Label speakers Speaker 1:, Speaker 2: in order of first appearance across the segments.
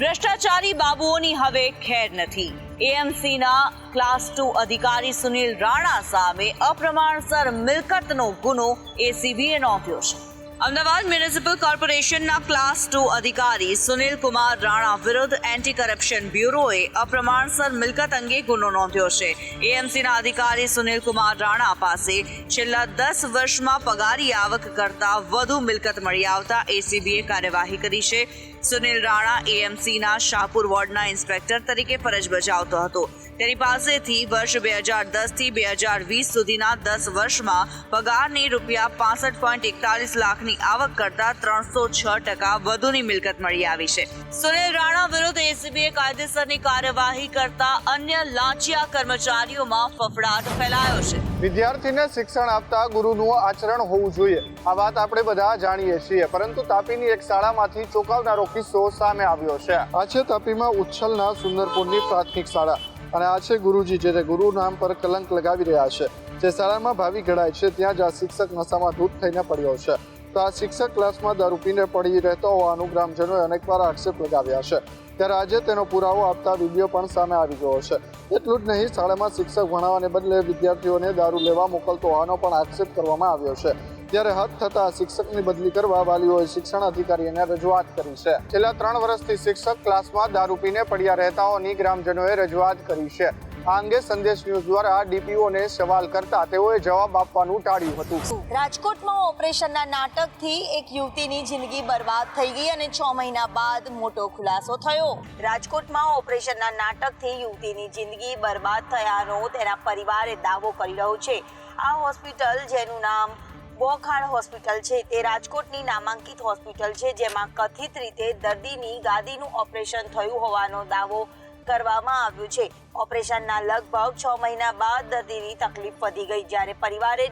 Speaker 1: ભ્રષ્ટાચારી બાબુઓની હવે ખેર નથી। એએમસીના ક્લાસ 2 અધિકારી સુનિલ રાણા સામે અપ્રમાણસર મિલકતનો ગુનો એસીબીએ નોંધ્યો છે। અમદાવાદ મ્યુનિસિપલ કોર્પોરેશનના ક્લાસ 2 અધિકારી સુનિલ કુમાર રાણા વિરુદ્ધ એન્ટી કરપ્શન બ્યુરોએ અપ્રમાણસર મિલકત અંગે ગુનો નોંધ્યો છે। એએમસીના અધિકારી સુનિલ કુમાર રાણા પાસે છેલ્લા 10 વર્ષમાં પગારી આવક કરતા વધુ મિલકત મળી આવતા એસીબીએ કાર્યવાહી કરી છે। સુનિલ રાણા એએમસીના શાહપુર વોર્ડના ઇન્સ્પેક્ટર તરીકે ફરજ બજાવતો હતો। તેની પાસેથી વર્ષ 2010 થી 2020 સુધીના 10 વર્ષમાં પગારની રૂપિયા 65.41 લાખની આવક કરતા 306% વધુની મિલકત મળી આવી છે। સુનિલ રાણા વિરુદ્ધ એસીબીએ કાયદેસરની કાર્યવાહી કરતા અન્ય લાંચિયા કર્મચારીઓમાં ફફડાટ ફેલાયો છે।
Speaker 2: વિદ્યાર્થીને શિક્ષણ આપતા ગુરુનું આચરણ હોવું જોઈએ, આ વાત આપણે બધા જાણીએ છીએ, પરંતુ તાપીની એક શાળામાંથી ચોંકાવનારો કિસ્સો સામે આવ્યો છે। આ છે તાપીમાં ઉચ્છલના સુંદરપુરની પ્રાથમિક શાળા અને આ છે ગુરુજી, જે ગુરુ નામ પર કલંક લગાવી રહ્યા છે। જે શાળામાં ભાવિ ઘડાય છે ત્યાં જ આ શિક્ષક નશામાં ધૂત થઈને પડ્યો છે। તો આ શિક્ષક ક્લાસમાં દારૂ પીને પડી રહેતો હોવાનું ગ્રામજનોએ અનેકવાર આક્ષેપ લગાવ્યા છે। ત્યારે આજે તેનો પુરાવો આપતા વિડીયો પણ સામે આવી ગયો છે। એટલું જ નહીં, શાળામાં શિક્ષક ભણાવવાને બદલે વિદ્યાર્થીઓને દારૂ લેવા મોકલતો હોવાનો પણ આક્ષેપ કરવામાં આવ્યો છે। ત્યારે હદ થતા શિક્ષકની બદલી કરવા વાલીઓએ શિક્ષણ અધિકારીને રજૂઆત કરી છે। છેલ્લા 3 વર્ષથી શિક્ષક ક્લાસમાં દારૂ પીને પડ્યા રહેતા હોવાની ગ્રામજનોએ રજૂઆત કરી છે। આ અંગે સંદેશ ન્યૂઝ દ્વારા ડીપીઓને સવાલ કરતા તેઓએ જવાબ આપવાનું ટાળ્યું હતું।
Speaker 3: રાજકોટમાં ઓપરેશનના નાટકથી એક યુવતીની જિંદગી બરબાદ થઈ ગઈ અને 6 મહિના બાદ મોટો ખુલાસો થયો। રાજકોટમાં ઓપરેશનના નાટકથી યુવતીની જિંદગી બરબાદ થયાનો તેના પરિવારે દાવો કરી રહ્યો છે। આ હોસ્પિટલ, જેનું નામ બોખાડ હોસ્પિટલ છે, તે રાજકોટની નામાંકિત હોસ્પિટલ છે, જેમાં કથિત રીતે દર્દીની ગાદીનું ઓપરેશન થયું હોવાનો દાવો કરવામાં આવ્યું છે। ઓપરેશનના લગભગ 6 મહિના બાદ દર્દીની તકલીફ વધી ગઈ। જ્યારે પરિવારે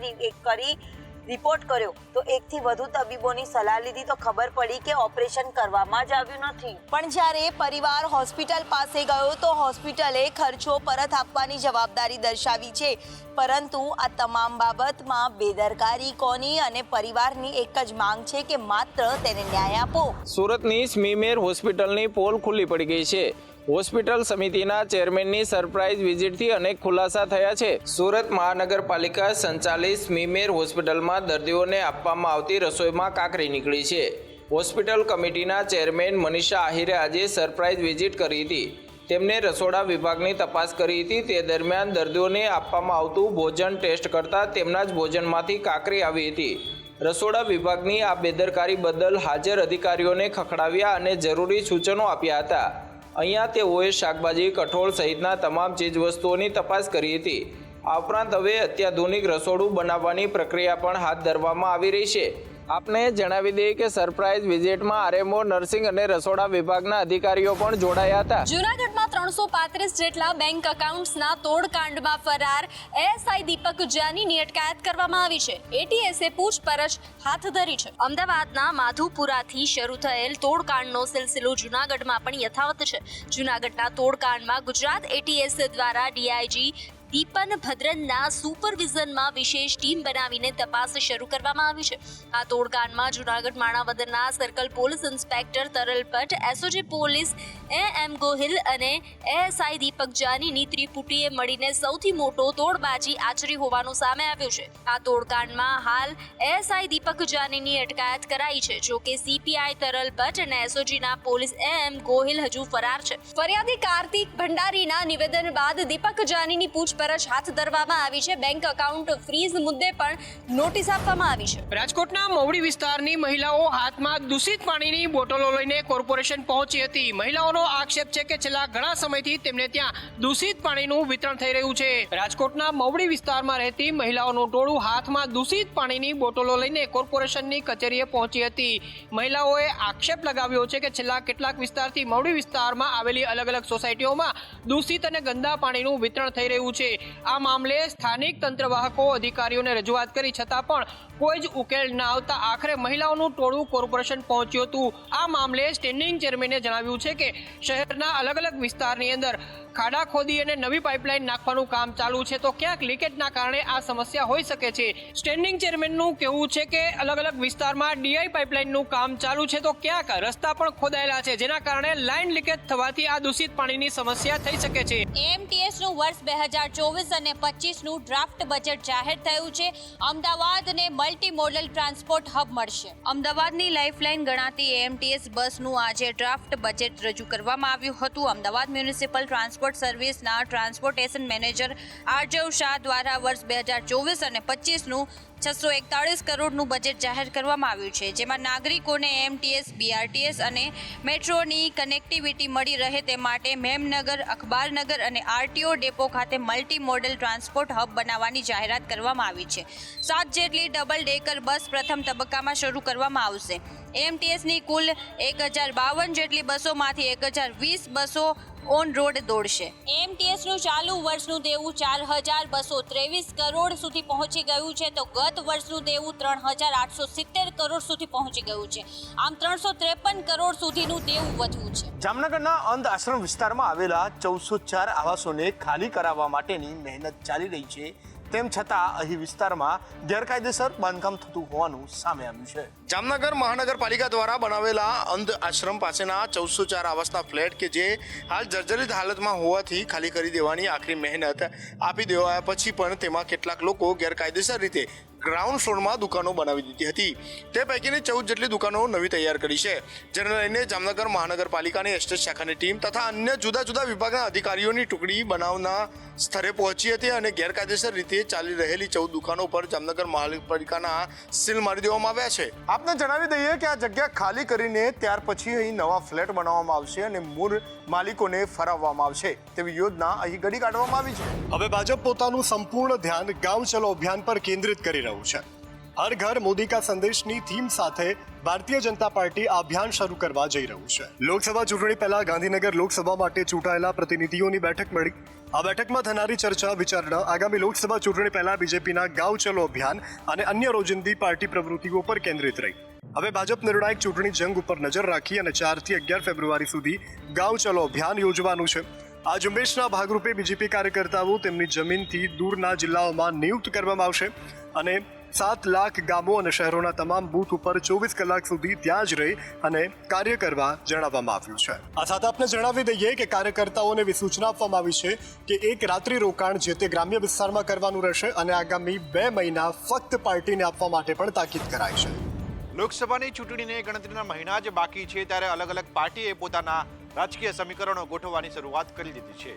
Speaker 3: રિપોર્ટ કર્યો તો 1 થી વધુ તબીબોની સલાહ લીધી તો ખબર પડી કે ઓપરેશન કરવામાં જ આવ્યું નથી। પણ જ્યારે પરિવાર હોસ્પિટલ પાસે ગયો તો હોસ્પિટલે ખર્ચો પરત આપવાની જવાબદારી દર્શાવી છે, પરંતુ આ તમામ બાબતમાં બેદરકારી કોની અને પરિવારની એક જ માંગ છે કે માત્ર તેને ન્યાય આપો।
Speaker 4: સુરતની સ્મીમેર હોસ્પિટલની પોલ ખુલ્લી પડી ગઈ છે। હોસ્પિટલ સમિતિના ચેરમેનની સરપ્રાઇઝ વિઝિટથી અનેક ખુલાસા થયા છે। સુરત મહાનગરપાલિકા સંચાલિત સ્મીમેર હોસ્પિટલમાં દર્દીઓને આપવામાં આવતી રસોઈમાં કાકરી નીકળી છે। હોસ્પિટલ કમિટીના ચેરમેન મનીષા આહિરે આજે સરપ્રાઇઝ વિઝિટ કરી હતી। તેમને રસોડા વિભાગની તપાસ કરી હતી। તે દરમિયાન દર્દીઓને આપવામાં આવતું ભોજન ટેસ્ટ કરતા તેમના જ ભોજનમાંથી કાકરી આવી હતી। રસોડા વિભાગની આ બેદરકારી બદલ હાજર અધિકારીઓને ખખડાવ્યા અને જરૂરી સૂચનો આપ્યા હતા। અહીંયા તેઓએ શાકભાજી, કઠોળ સહિતના તમામ ચીજવસ્તુઓની તપાસ કરી હતી। આ ઉપરાંત હવે અત્યાધુનિક રસોડું બનાવવાની પ્રક્રિયા પણ હાથ ધરવામાં આવી રહી છે। આપને જણાવી દઈએ કે સરપ્રાઇઝ વિઝિટમાં આરએમઓ, નર્સિંગ અને રસોડા વિભાગના અધિકારીઓ પણ જોડાયા હતા।
Speaker 5: જૂનાગઢમાં 335 જેટલા બેંક એકાઉન્ટ્સના તોડકાંડમાં ફરાર એએસઆઈ દીપક જાનીની અટકાયત કરવામાં આવી છે। એટીએસે પૂછપરછ હાથ ધરી છે। અમદાવાદના માધુપુરાથી શરૂ થયેલ તોડકાંડનો સિલસિલો જૂનાગઢમાં પણ યથાવત છે। જૂનાગઢના તોડકાંડમાં ગુજરાત એટીએસ દ્વારા ડીઆઈજી દીપન ભદ્રનના સુપરવિઝનમાં વિશેષ ટીમ બનાવીને તપાસ શરૂ કરવામાં આવી છે। આ તોડકાંડમાં જૂનાગઢ માણાવદરના સર્કલ પોલીસ ઇન્સ્પેક્ટર તરલ ભટ્ટ, એસઓજી પોલીસ એમ ગોહિલ અને એએસઆઈ દીપક જાનીની ત્રિપુટીએ મળીને સૌથી મોટો તોડબાજી આચરી હોવાનું સામે આવ્યું છે। આ તોડકાંડમાં હાલ એએસઆઈ દીપક જાનીની અટકાયત કરાઈ છે। જો કે સીપીઆઈ તરલ ભટ્ટ અને એસઓજીના પોલીસ એમ ગોહિલ હજુ ફરાર છે। ફરિયાદી કાર્તિક ભંડારીના નિવેદન બાદ દીપક જાનીની પૂછપરછ હાથ ધરવામાં આવી છે। બેંક એકાઉન્ટ ફ્રીઝ મુદ્દે પણ નોટિસ આપવામાં આવી છે।
Speaker 6: રાજકોટના મવડી વિસ્તારની મહિલાઓ હાથમાં દૂષિત પાણીની બોટલો લઈને કોર્પોરેશન પહોંચી હતી। મહિલાઓનો આક્ષેપ છે કે છેલ્લા ઘણા સમયથી તેમને ત્યાં દૂષિત પાણીનું વિતરણ થઈ રહ્યું છે। રાજકોટના મવડી વિસ્તારમાં રહેતી મહિલાઓનું ટોળું હાથમાં દૂષિત પાણીની બોટલો લઈને કોર્પોરેશનની કચેરીએ પહોંચી હતી। મહિલાઓએ આક્ષેપ લગાવ્યો છે કે છેલ્લા કેટલાક વિસ્તારથી મવડી વિસ્તારમાં આવેલી અલગ અલગ સોસાયટીઓમાં દૂષિત અને ગંદા પાણીનું વિતરણ થઈ રહ્યું છે। આ મામલે સ્થાનિક તંત્રવાહકો અધિકારીઓને રજૂઆત કરી છતાં પણ કોઈ જ ઉકેલ ન આવતા આખરે મહિલાઓનું ટોળું કોર્પોરેશન પહોંચ્યું હતું। આ મામલે સ્ટેન્ડિંગ ચેરમેને જણાવ્યું છે કે શહેરના અલગ અલગ વિસ્તારની અંદર ખાડા ખોદી અને નવી પાઇપલાઇન નાખવાનું કામ ચાલુ છે, તો ક્યાંક લીકેજના કારણે આ સમસ્યા હોઈ શકે છે. સ્ટેન્ડિંગ ચેરમેનનું કહેવું છે કે અલગ અલગ વિસ્તારમાં ડીઆઈ પાઇપલાઇનનું કામ ચાલુ છે, તો ક્યાંક રસ્તા પણ ખોદાયેલા છે, જેના કારણે લાઇન લીકેજ થવાથી આ દૂષિત પાણીની સમસ્યા થઈ શકે છે.
Speaker 5: એએમટીએસનું વર્ષ 2024 અને 25નું ડ્રાફ્ટ બજેટ જાહેર થયું છે. અમદાવાદને મલ્ટી મોડલ ટ્રાન્સપોર્ટ હબ મળશે. અમદાવાદની લાઇફલાઇન ગણાતી એએમટીએસ બસનું આજે ડ્રાફ્ટ બજેટ રજૂ કરવામાં આવ્યું હતું. અમદાવાદ મ્યુનિસિપલ ટ્રાન્સપોર્ટ સર્વિસના ટ્રાન્સપોર્ટેશન મેનેજર આરજવ શાહ દ્વારા વર્ષ 2024 અને 25નું 641 કરોડનું બજેટ જાહેર કરવામાં આવ્યું છે, જેમાં નાગરિકોને એમટીએસ, બીઆરટીએસ અને મેટ્રોની કનેક્ટિવિટી મળી રહે તે માટે મેમનગર, અખબારનગર અને આરટીઓ ડેપો ખાતે મલ્ટી મોડલ ટ્રાન્સપોર્ટ હબ બનાવવાની જાહેરાત કરવામાં આવી છે. 7 જેટલી ડબલ ડેકર બસ પ્રથમ તબક્કામાં શરૂ કરવામાં આવશે. એમટીએસની કુલ 1052 જેટલી બસોમાંથી 1020 બસો ઓન રોડ દોડશે. એમટીએસનું ચાલુ વર્ષનું દેવું 4223 કરોડ સુધી પહોંચી ગયું છે, તો ગત વર્ષનું દેવું 3870 કરોડ સુધી પહોંચી ગયું છે. આમ 353 કરોડ સુધીનું દેવું વધ્યું છે.
Speaker 7: જામનગરના અંધ આશ્રમ વિસ્તારમાં આવેલા 1404 આવાસોને ખાલી કરાવવા માટેની મહેનત ચાલી રહી છે. તેમ છતાં અહીં વિસ્તારમાં ગેરકાયદેસર બાંધકામ થતું હોવાનું સામે આવ્યું છે. જામનગર મહાનગરપાલિકા દ્વારા બનાવેલા અંધ આશ્રમ પાસેના 1404 આવાસના ફ્લેટ કે જે હાલ જર્જરિત હાલતમાં હોવાથી ખાલી કરી દેવાની આખરી મહેનત આપી દેવાયા પછી પણ તેમાં કેટલાક લોકો ગેરકાયદેસર રીતે ગ્રાઉન્ડ ફ્લોરમાં દુકાનો બનાવી દીધી હતી. તે પૈકીની 14 જેટલી દુકાનો નવી તૈયાર કરી છે, જેને લઈને જામનગર મહાનગરપાલિકાની એસ્ટેટ શાખાની ટીમ તથા અન્ય જુદા જુદા વિભાગના અધિકારીઓની ટુકડી બનાવના સ્થળે પહોંચી હતી અને ગેરકાયદેસર રીતે ચાલી રહેલી 14 દુકાનો પર જામનગર મહાનગરપાલિકાના સીલ મારી દેવામાં આવ્યા છે. આપને જણાવી દઈએ કે આ જગ્યા ખાલી કરીને ત્યાર પછી અહીં નવા ફ્લેટ બનાવવામાં આવશે અને મૂળ માલિકોને ફરાવવામાં આવશે તેવી યોજના અહીં ઘડી કાઢવામાં આવી છે. હવે ભાજપ પોતાનું સંપૂર્ણ ધ્યાન ગાંવ ચલો અભિયાન પર કેન્દ્રિત કરી રહ્યું છે. હર ઘર મોદી કા સંદેશની થીમ સાથે ભારતીય જનતા પાર્ટી આ અભિયાન શરૂ કરવા જઈ રહ્યું છે. લોકસભા ચૂંટણી પહેલા ગાંધીનગર લોકસભા માટે ચૂંટાયેલા પ્રતિનિધિઓની બેઠક મળી. આ બેઠકમાં થનારી ચર્ચા વિચારણા આગામી લોકસભા ચૂંટણી પહેલા બીજેપીના ગાંવ ચલો અભિયાન અને અન્ય રોજિંદી પાર્ટી પ્રવૃત્તિઓ પર કેન્દ્રિત રહી. હવે ભાજપ નિર્ણાયક ચૂંટણી જંગ ઉપર નજર રાખી અને 4 થી 11 ફેબ્રુઆરી સુધી ગાંવ ચલો અભિયાન યોજવાનું છે. આ ઝુંબેશના ભાગરૂપે બીજેપી કાર્યકર્તાઓ તેમની જમીનથી દૂરના જિલ્લાઓમાં નિયુક્ત કરવામાં આવશે અને 7 લાખ ગામો અને શહેરોના તમામ બૂથ ઉપર 24 કલાક સુધી ત્યાં જ રહી અને કાર્ય કરવા જણાવવામાં આવ્યું છે. આ સાથે આપને જણાવી દઈએ કે કાર્યકર્તાઓને એવી સૂચના આપવામાં આવી છે કે એક રાત્રિ રોકાણ જે તે ગ્રામ્ય વિસ્તારમાં કરવાનું રહેશે અને આગામી 2 મહિના ફક્ત પાર્ટીને આપવા માટે પણ તાકીદ કરાઈ છે.
Speaker 8: લોકસભાની ચૂંટણીને ગણતરીના મહિના જ બાકી છે ત્યારે અલગ અલગ પાર્ટીએ પોતાના રાજકીય સમીકરણો ગોઠવવાની શરૂઆત કરી દીધી છે.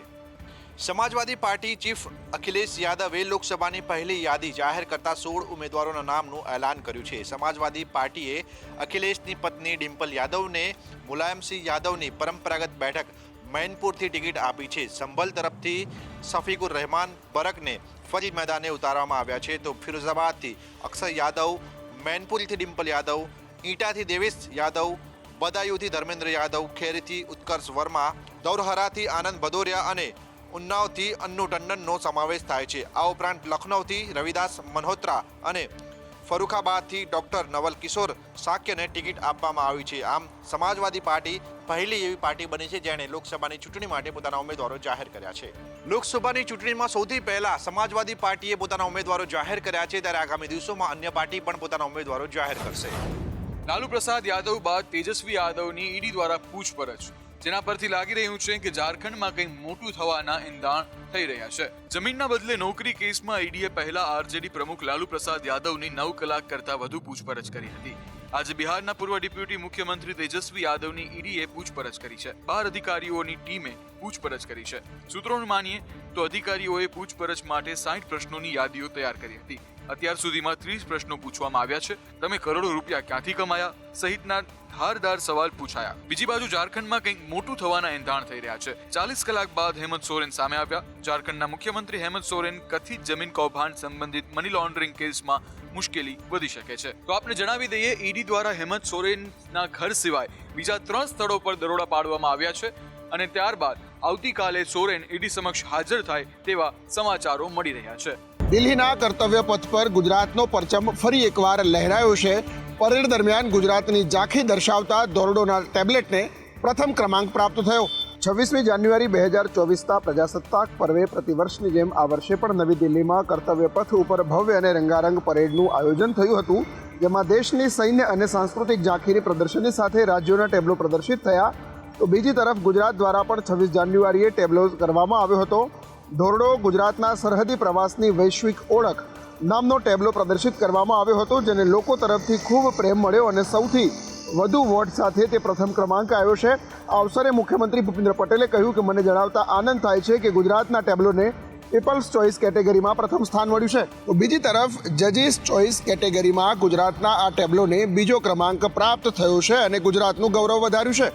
Speaker 8: સમાજવાદી પાર્ટી ચીફ અખિલેશ યાદવે લોકસભાની પહેલી યાદી જાહેર કરતા 16 ઉમેદવારોના નામનું એલાન કર્યું છે. સમાજવાદી પાર્ટીએ અખિલેશની પત્ની ડિમ્પલ યાદવને મુલાયમસિંહ યાદવની પરંપરાગત બેઠક મૈનપુરથી ટિકિટ આપી છે. સંભલ તરફથી શફીકુર રહેમાન બરકને ફરી મેદાને ઉતારવામાં આવ્યા છે, તો ફિરોઝાબાદથી અક્ષય યાદવ, મૈનપુરીથી ડિમ્પલ યાદવ, ઈટાથી દેવેશ યાદવ, બદાયુથી ધર્મેન્દ્ર યાદવ, ખેરીથી ઉત્કર્ષ વર્મા, દૌરહરાથી આનંદ ભદૌરિયા અને ઉન્નાવથી અન્નુ ટંડનનો સમાવેશ થાય છે. આ ઉપરાંત લખનૌથી રવિદાસ મલ્હોત્રા અને ફરુખાબાદથી ડોક્ટર નવલ કિશોર સાક્યને ટિકિટ આપવામાં આવી છે. આમ સમાજવાદી પાર્ટી પહેલી એવી પાર્ટી બની છે જેણે લોકસભાની ચૂંટણી માટે પોતાના ઉમેદવારો જાહેર કર્યા છે. લોકસભાની ચૂંટણીમાં સૌથી પહેલા સમાજવાદી પાર્ટીએ પોતાના ઉમેદવારો જાહેર કર્યા છે, ત્યારે આગામી દિવસોમાં અન્ય પાર્ટી પણ પોતાના ઉમેદવારો જાહેર કરશે.
Speaker 9: લાલુ પ્રસાદ યાદવ બાદ તેજસ્વી યાદવની ઈડી દ્વારા પૂછપરછ, જેના પરથી લાગી રહ્યું છે કે ઝારખંડમાં કંઈક મોટું થવાના ઇંધાણ થઈ રહ્યા છે. જમીનના બદલે નોકરી કેસમાં ઈડીએ પહેલા આરજેડી પ્રમુખ લાલુ પ્રસાદ યાદવની 9 કલાક કરતા વધુ પૂછપરછ કરી હતી. આજે બિહારના પૂર્વ ડેપ્યુટી મુખ્યમંત્રી તેજસ્વી યાદવની ઈડીએ પૂછપરછ કરી છે. 12 અધિકારીઓની ટીમે પૂછપરછ કરી છે. સૂત્રોનું માનીએ તો અધિકારીઓએ પૂછપરછ માટે 60 પ્રશ્નોની યાદીઓ તૈયાર કરી હતી. અત્યાર સુધીમાં 30 પ્રશ્નો પૂછવામાં આવ્યા છે. તમે કરોડો રૂપિયા ક્યાંથી કમાયા સહિતના ધારદાર સવાલ પૂછાયા. બીજી બાજુ ઝારખંડમાં કંઈક મોટું થવાના એંધાણ થઈ રહ્યા છે. 40 કલાક બાદ હેમંત સોરેન સામે આવ્યા. ઝારખંડના મુખ્યમંત્રી હેમંત સોરેન કથિત જમીન કૌભાંડ સંબંધિત મની લોન્ડરિંગ કેસમાં મુશ્કેલી વધી શકે છે. તો આપને જણાવી દઈએ, ઈડી દ્વારા હેમંત સોરેનના ઘર સિવાય બીજા 3 સ્થળો પર દરોડા પાડવામાં આવ્યા છે અને ત્યારબાદ આવતીકાલે સોરેન ઈડી સમક્ષ હાજર થાય તેવા સમાચારો મળી રહ્યા છે.
Speaker 10: દિલ્હીના કર્તવ્ય પથ પર ગુજરાતનો પરચમ ફરી એકવાર લહેરાયો છે. પરેડ દરમિયાન ગુજરાતની ઝાંખી દર્શાવતા દોરડોના ટેબ્લેટને પ્રથમ ક્રમાંક પ્રાપ્ત થયો. 26મી જાન્યુઆરી 2024ના પ્રજાસત્તાક પર્વે પ્રતિવર્ષની જેમ આ વર્ષે પણ નવી દિલ્હીમાં કર્તવ્ય પથ ઉપર ભવ્ય અને રંગારંગ પરેડનું આયોજન થયું હતું, જેમાં દેશની સૈન્ય અને સાંસ્કૃતિક ઝાંખીની પ્રદર્શનની સાથે રાજ્યોના ટેબ્લો પ્રદર્શિત થયા. તો બીજી તરફ ગુજરાત દ્વારા પણ 26 જાન્યુઆરીએ ટેબ્લો કરવામાં આવ્યો હતો. ધોરડો ગુજરાતના સરહદી પ્રવાસની વૈશ્વિક ઓળખ નામનો ટેબ્લો પ્રદર્શિત કરવામાં આવ્યો હતો, જેને લોકો તરફથી ખૂબ પ્રેમ મળ્યો અને સૌથી વધુ વોટ સાથે તે પ્રથમ ક્રમાંક આવ્યો છે. આ અવસરે મુખ્યમંત્રી ભૂપેન્દ્ર પટેલે કહ્યું કે મને જણાવતા આનંદ થાય છે કે ગુજરાતના ટેબ્લોને પીપલ્સ ચોઇસ કેટેગરીમાં પ્રથમ સ્થાન મળ્યું છે. તો બીજી તરફ જજીસ ચોઇસ કેટેગરીમાં ગુજરાતના આ ટેબ્લોને બીજો ક્રમાંક પ્રાપ્ત થયો છે અને ગુજરાતનું ગૌરવ વધાર્યું છે.